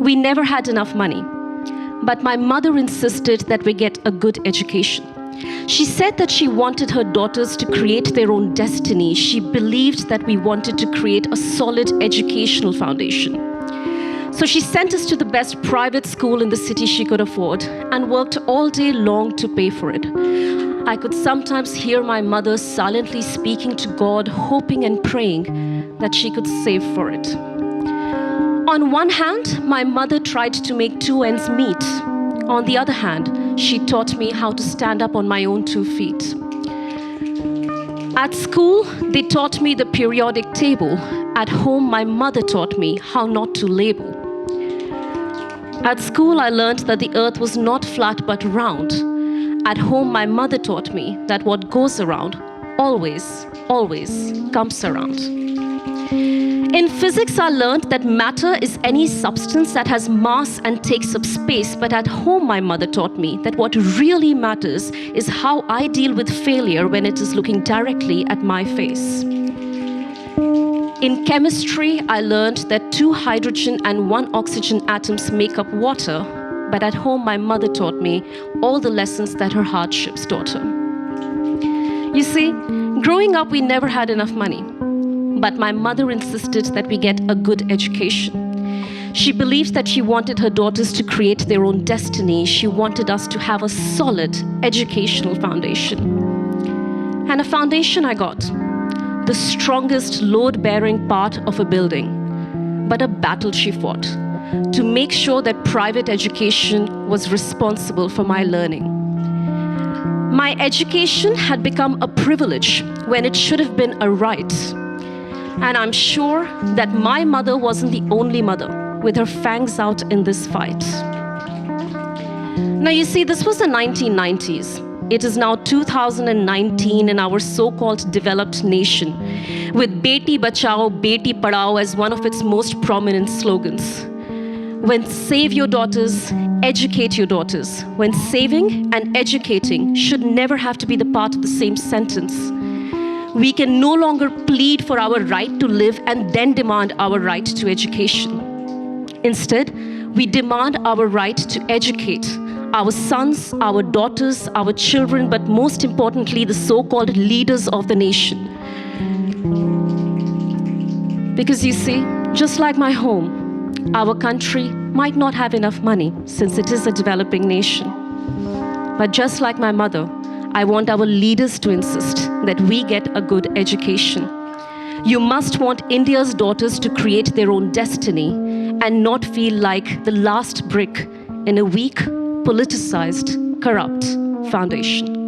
we never had enough money. But my mother insisted that we get a good education. She said that she wanted her daughters to create their own destiny. She believed that we wanted to create a solid educational foundation. So she sent us to the best private school in the city she could afford and worked all day long to pay for it. I could sometimes hear my mother silently speaking to God, hoping and praying that she could save for it. On one hand, my mother tried to make two ends meet. On the other hand, she taught me how to stand up on my own 2 feet. At school, they taught me the periodic table. At home, my mother taught me how not to label. At school, I learned that the earth was not flat but round. At home, my mother taught me that what goes around always, always comes around. In physics, I learned that matter is any substance that has mass and takes up space. But at home, my mother taught me that what really matters is how I deal with failure when it is looking directly at my face. In chemistry, I learned that 2 hydrogen and 1 oxygen atoms make up water. But at home, my mother taught me all the lessons that her hardships taught her. You see, growing up, we never had enough money. But my mother insisted that we get a good education. She believed that she wanted her daughters to create their own destiny. She wanted us to have a solid educational foundation. And a foundation I got, the strongest load-bearing part of a building, but a battle she fought to make sure that private education was responsible for my learning. My education had become a privilege when it should have been a right. And I'm sure that my mother wasn't the only mother with her fangs out in this fight. Now you see, this was the 1990s. It is now 2019 in our so-called developed nation, with Beti Bachao, Beti Padhao as one of its most prominent slogans. When save your daughters, educate your daughters. When saving and educating should never have to be the part of the same sentence. We can no longer plead for our right to live and then demand our right to education. Instead, we demand our right to educate our sons, our daughters, our children, but most importantly, the so-called leaders of the nation. Because you see, just like my home, our country might not have enough money since it is a developing nation. But just like my mother, I want our leaders to insist that we get a good education. You must want India's daughters to create their own destiny and not feel like the last brick in a weak, politicized, corrupt foundation.